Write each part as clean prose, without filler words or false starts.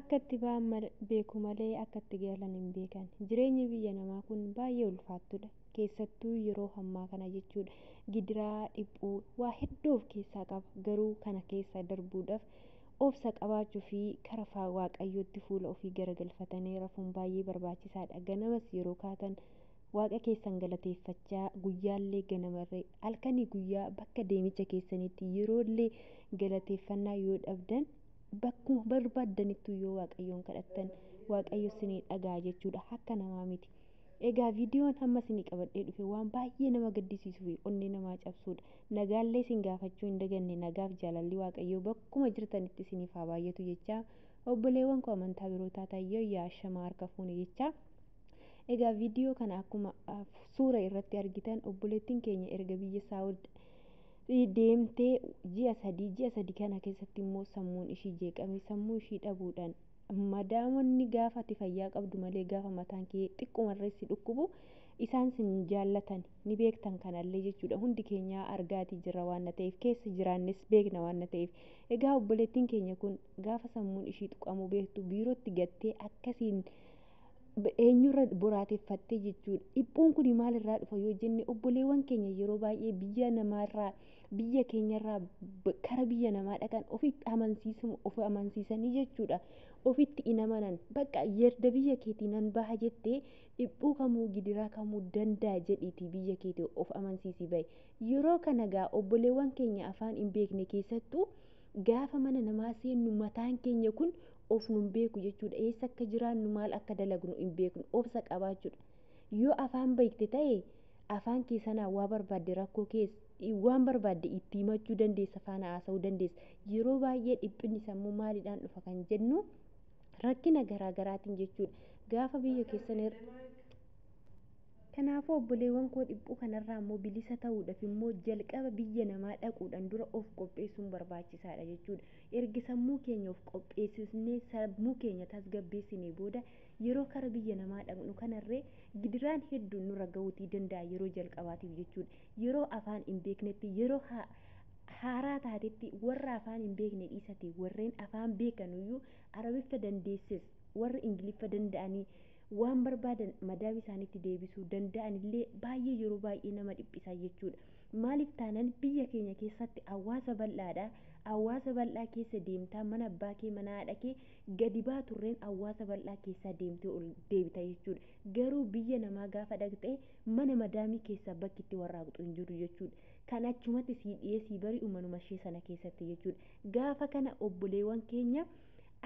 akka itti ba'an beeku malee akka itti galan hin beekan. Jireenyi biyya namaa kun baay'ee ulfaattudha. Keessattuu yeroo ammaa kana jechuudha. Gidiraa, dhiphuu waa hedduu of keessaa qaba. Garuu kana keessa darbuudhaaf obsa qabaachuu fi karaa waaqayyootti fuula ofii garagalfatanii rafuun baay'ee barbaachisaadha. Ganamas yeroo kaatan waaqa keessan galateeffachaa guyyaallee ganamarree halkanii guyyaa bakka deemicha keessanitti yeroollee galateeffannaa yoo dhabdan bakkuma barbaaddanitti yoo waaqayyoon kadhattan waaqayyo isinii dhaga'a jechuudha. Akka namaa miti. Egaa viidiyoon hamma isinii qabadhee dhufe waan baay'ee nama gaddisiisuu fi onnee namaa cabsuudha. Nagaallee isin gaafachuu hin daganne nagaaf jaalalli waaqayyoo bakkuma jirtanitti isiniif haa baay'atu jechaa obboleewwan koo amantaa biroo taatayyoo yaashama harka fuune jechaa. Egaa viidiyoo kana akkuma suura irratti argitan obboleettiin keenya erga biyya Saawud deemtee ji'a sadii kana keessatti immoo sammuun ishii jeeqame sammuu ishii dhabuudhaan madaamonni gaafa ati fayyaa qabdu malee gaafa mataan kee xiqqoomarree si dhukkubu isaan sin jaallatan ni beektan kanallee jechuudha. Hundi keenya argaati jira waan ta'eef keessa jiraannes beekna waan ta'eef. Egaa obboleettiin keenya kun gaafa sammuun ishii tuqamu beektu biirootti gattee akkasiin eenyurra boraateeffattee jechuudha. Dhiphuun kun maalirraa dhufa yoo jenne obboleewwan keenya yeroo baay'ee biyya namaarraa biyya keenyarraa kara biyya namaa dhaqan ofitti amansiisanii jechuudha. Ofitti hin amanan bakka yerda biyya keetii nan baha jettee dhiphuu kamuu gidiraa kamuu danda'a jedhiitii biyya keetii of amansiisii bahe. Yeroo kana gaa obboleewwan keenya afaan hin beekne keessattuu gaafa mana namaa seennu mataan keenya kun of nun beeku jechuudha. Eessa akka jiraannu maal akka dalagnu hin beeknu obsa qabaachuudha. Yoo afaan beekte ta'e afaan keessanaa waa barbaadde rakkoo keessa waan barbaadde itti himachuu dandeessa faana haasa'uu dandeessa. Yeroo baay'ee dhiphinni sammuu maaliidhaan dhufa kan jennu rakkina garaagaraatiin jechuudha. Gaafa biyya keessan kanaafuu obboleewwan koo dhiphuu kanarraa immoo bilisa ta'uudhaaf immoo jalqaba biyya namaa dhaquudhaan dura of qopheessuun barbaachisaadha jechuudha. Erga sammuu keenya of qopheessisnee sammuu keenya tasgabbeessinee booda yeroo kara biyya namaa dhaqnu kanarree gidiraan hedduun nurra ga'uutii danda'a yeroo jalqabaatiif jechuudha. Yeroo afaan hin beeknetti yeroo haaraa taatetti warra afaan hin beekne dhiisate warreen afaan beekanuyyuu arabiffa dandeesses warra ingiliffa danda'anii waan barbaadan madaab isaaniitti deebisuu danda'anillee baay'ee yeroo baay'ee nama dhiphisaa jechuudha. Maaliif taanan biyya keenya keessatti hawaasa bal'aadha. Hawaasa bal'aa keessa deemtaa mana abbaa kee mana haadha kee gadi baaturreen hawaasa bal'aa keessaa deemtee ol deebita jechuudha. Garuu biyya namaa gaafa dhaqxee mana madaamii keessaa bakki itti warraaqxu hin jiru jechuudha. Kan achumatti sii dhiyeessii bari uummanuma ishee sana keessatti jechuudha. Gaafa kana obboleewwan keenya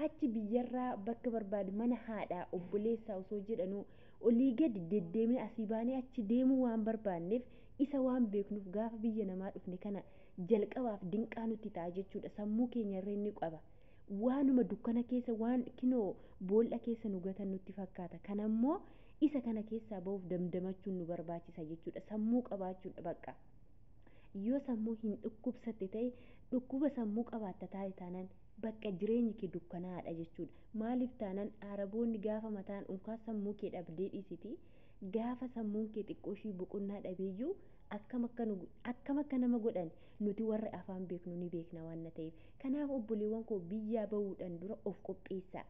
achi biyyarraa bakka barbaadu mana haadhaa obboleessaa osoo jedhanuu olii gadi deddeemee asii baanee achi deemuu waan barbaanneef isa waan beeknuuf gaafa biyya namaa dhufne kana jalqabaaf dinqaa nutti ta'a jechuudha. Sammuu keenya irra inni qaba. Waanuma dukkana keessa waan kinoo boolla keessa nu gatan nutti fakkaata. Kanammoo isa kana keessaa bahuuf damdamachuun nu barbaachisa jechuudha. Sammuu qabaachuudha bakka. Yoo sammuu hin dhukkubsatte ta'e dhukkuba sammuu qabaatta taate taanaan bakka jireenyi kee dukkanaadha jechuudha. Maaliif taanan araboonni gaafa mataan unkaa sammuu kee dhabdee dhiisiti gaafa sammuun kee xiqqoo ishii boqonnaa dhabeeyyuu akkam akka nama godhan nuti warra afaan beeknu ni beekna waan ta'eef. Kanaaf obboleewwan koo biyyaa bahuudhaan dura of qopheessaa.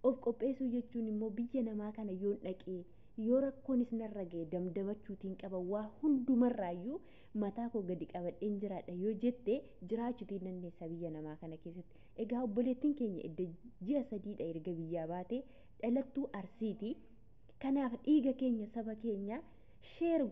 Of qopheessuu jechuun immoo biyya namaa kana yoon dhaqee yoo rakkoonis narra ga'e damdamachuutiin qaba waa hundumarraayyuu mataa koo gadi qabadheen jiraadha yoo jette jiraachuutiin dandeessa biyya namaa kana keessatti. Egaa obboleettiin keenya edda ji'a 3dha erga biyyaa baate dhalattuu Arsiiti. Kanaaf dhiiga keenya saba keenya sheer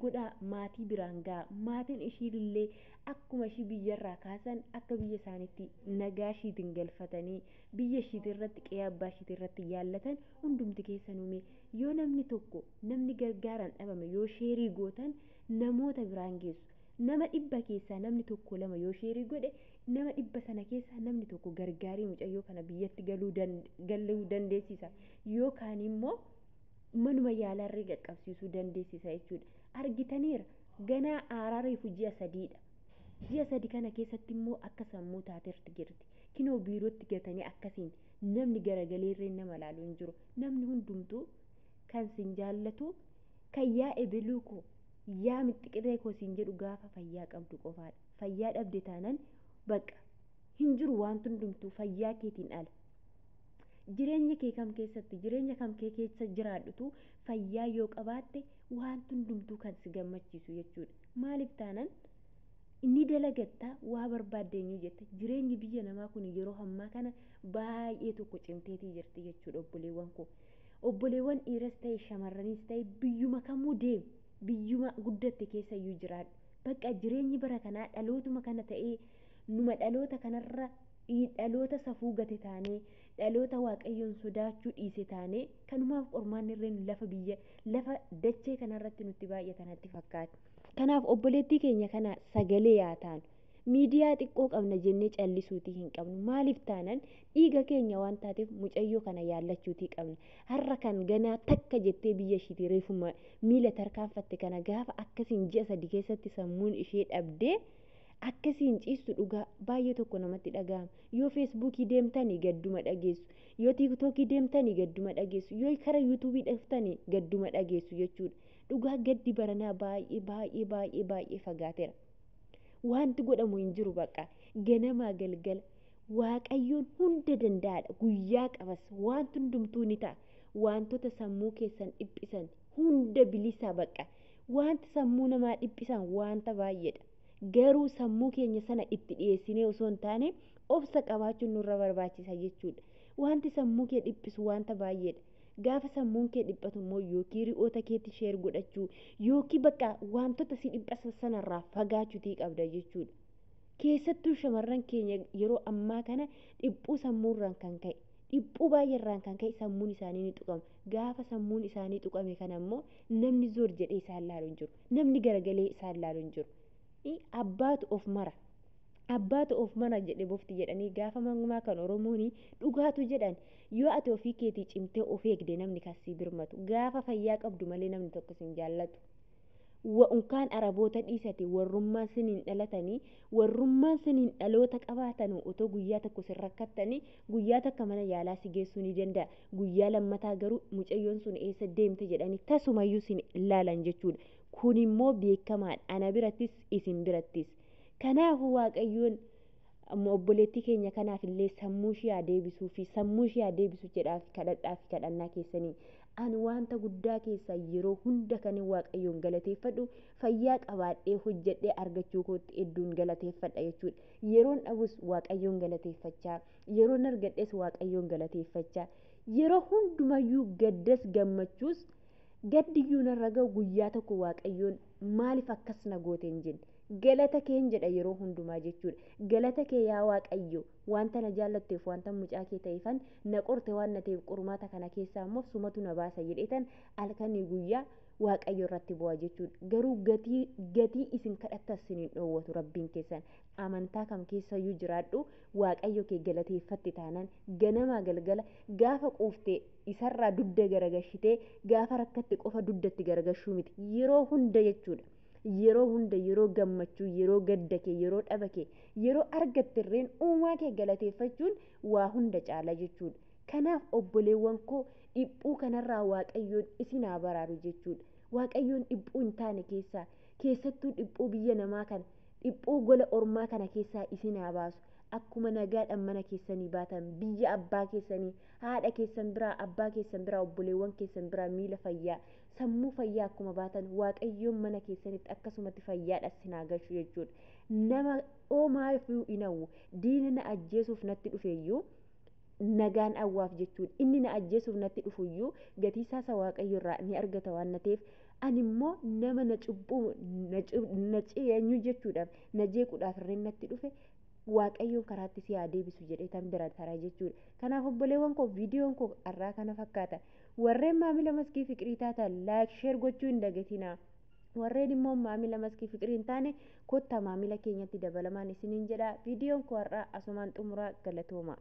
godhaa maatii biraan ga'a. Maatiin ishiillee akkuma ishii biyyarraa kaasan akka biyya isaaniitti nagaa ishiitiin galfatanii biyya ishiitii irratti qe'ee abbaa ishiitii irratti yaallatan hundumti keessan uume. Yoo namni gargaaraan dhabame yoo sheerii gootan namoota biraan geessu. Nama 100 keessaa namni 1-2 yoo sheerii godhe nama 100 sana keessaa namni 1 gargaarii mucayyoo kana biyyatti galuu dandeessisa. Yookaan immoo manuma yaalarree qaqqabsiisuu dandeessisa jechuudha. Argitaniira ganaa aaraariifu ji'a 3dha. Ji'a 3 kana keessatti immoo akka sammuu taateerti jirti. Kinoo biirootti gatanii akkasiin namni garagaleerree nama laaluu hin jiru. Namni hundumtuu kan sin jaallatu kan yaa'e beluuko yaa mixxiqiree koo siin jedhu gaafa fayyaa qabdu qofaadha. Fayyaa dhabde taanan bakka hin jiru waan hundumtuu fayyaa keetiin ala. jireenya kee kam keessatti jireenya kam kee keessa jiraadhutu fayyaa yoo qabaatte waan hundumtuu kan si gammachiisu jechuudha. Maaliif taanaan inni dalagatta waa barbaaddeenyu jette jireenyi biyya namaa kun yeroo ammaa kana baay'ee tokko cimteetii jirti jechuudha obboleewwan koo. Obboleewwan dhiiras ta'e shamarranis ta'e biyyuma kamuu deemu biyyuma guddatte keessa iyyuu jiraadhu. Bakka jireenyi bara kanaa dhalootuma kana ta'ee numa dhaloota kanarra dhaloota safuu gate taanee dhaloota waaqayyoon sodaachuu dhiise taanee kanumaaf qormaanni irreen lafa dachee kanarratti nutti baay'atanatti fakkaata. Kanaaf obboleettii keenya kana sagalee yaa taanu miidiyaa xiqqoo qabna jennee callisuutii hin qabnu. Maaliif taanaan dhiiga keenya waan taateef mucayyoo kana yaallachuutii qabna. Har'a kan ganaa takka jettee biyya ishiitii reefuma miila tarkaanfatte kana gaafa akkasiin ji'a 3 keessatti sammuun ishee dhabdee akkasiin ciistu dhugaa baay'ee tokko namatti dhaga'ama. Yoo feesbuukii deemtanii gadduma dhageessu, yoo tiiktookii deemtanii gadduma dhageessu, yoo karaa yuutuubii dhuftanii gadduma dhageessu jechuudha. Dhugaa gaddi baranaa baay'ee fagaateera. Wanti godhamu hin jiru bakka ganamaa galgala waaqayyoon hunda danda'aadha. Guyyaa qabas wanti hundumtuu ni ta'a. Wantoota sammuu keessan dhiphisan hunda bilisaa bakka wanti sammuu namaa dhiphisan wanta baay'eedha. Garuu sammuu keenya sana itti dhiyeessinee osoo hin taane obsa qabaachuun nurra barbaachisa jechuudha. Wanti sammuu kee dhiphisu wanta baay'eedha. Gaafa sammuun kee dhiphatu immoo yookiin ri'oota keetti sheer godhachuu yookiin bakka wantoota si dhiphisan sanarraa fagaachuutii qabda jechuudha. Keessattuu shamarran keenya yeroo ammaa kana dhiphuu sammuurraan kan ka'e dhiphuu baay'eerraan kan ka'e sammuun isaanii ni tuqama. Gaafa sammuun isaanii tuqame kana immoo namni zoor jedhee isaan laalu hin jiru. Namni garagalee isaan laalu hin jiru. Abbaatu of mara jedhe bofti jedhanii gaafa mangumaa kan Oromoon dhugaatu jedhan yoo ati ofii keetii cimtee of eegde namni kasii birmatu gaafa fayyaa qabdu malee namni tokko sin jaallatu. Unkaan araboota dhiisate warrummaan siniin dhalatanii warrummaan siniin dhaloota qabaatan otoo guyyaa tokko sin rakkattanii guyyaa takka mana yaalaa si geessuu ni danda'a. Guyyaa lammataa garuu mucayyoon sun eessa deemte jedhanii tasumayyuu sin ilaalan jechuudha. Kun immoo beekamaadha. Ana birattis isin birattis. Kanaafuu waaqayyoon obboleettii keenya kanaaf illee sammuu ishee deebisuu fi sammuu ishee deebisuu jedhaaf kadhannaa keessanii ani wanta guddaa keessa yeroo hunda kan waaqayyoon galateeffadhu fayyaa qabaadhee hojjedhee argachuu kootti hedduun galateeffadha jechuudha. Yeroon dhabus waaqayyoon galateeffachaa yeroon argadhes waaqayyoon galateeffachaa yeroo hundumayyuu gaddas gammachuus gaddiyyuu narra ga'u guyyaa tokko waaqayyoon maaliif akkas na goote hin jenne. Galata kee jedha yeroo hundumaa jechuudha. Galata kee yaa waaqayyo wanta na jaallatteef wanta mucaa kee ta'eefan na qorte waan na ta'eef qormaata kana keessaa immoo sumatu na baasa jedheetan halkanii guyyaa waaqayyo irratti bu'a jechuudha. Garuu gatii isin kadhattas isiniin dhoowwatu rabbiin keessan amantaa kam keessayyuu jiraadhu waaqayyo kee galateeffatti taanaan ganamaa galgala gaafa quuftee isarraa dudda garagashitee gaafa rakkatti qofa duddatti garagashuu miti yeroo hunda jechuudha. Yeroo hunda yeroo gammachuu yeroo gadda kee yeroo dhaba kee yeroo argattirreen uumaa kee galateeffachuun waa hunda caala jechuudha. Kanaaf obboleewwan koo dhiphuu kanarraa waaqayyoon isin haa baraaru jechuudha. Waaqayyoon dhiphuu hin taane keessattuu dhiphuu biyya namaa kana dhiphuu gola ormaa kana keessaa isin haa baasu. Akkuma nagaadhaan mana keessanii baatan biyya abbaa keessanii haadha keessan biraa abbaa keessan biraa obboleewwan keessan biraa miila fayyaa sammuu fayyaa akkuma baatan waaqayyoon mana keessanitti akkasumatti fayyaadhaan isin haa galchu jechuudha. Nama oomaafuu hin hawwu diina na ajjeesuuf natti dhufeeyyuu nagaan awwaaf jechuudha. Inni na ajjeesuuf natti dhufuyyuu gatii isaasa waaqayyo irraa ni argata waan na ta'eef ani immoo nama na cubbuu na ceenyu jechuudhaaf na jeequudhaaf irreen natti dhufe waaqayyoon karaatti si haa deebisu jedhee tan bira taraa jechuudha. Kanaaf obboleewwan koo viidiyoon koo har'aa kana fakkaata. Warreen maamila maskii fiqirii taatan laayik sheer gochuu hin dagatinaa. Warreen immoo maamila maskii fiqirii hin taane kottaa maamila keenyatti dabalamaan isiniin jedha. Viidiyoon koo har'aa asumaan xumuraa galatooma.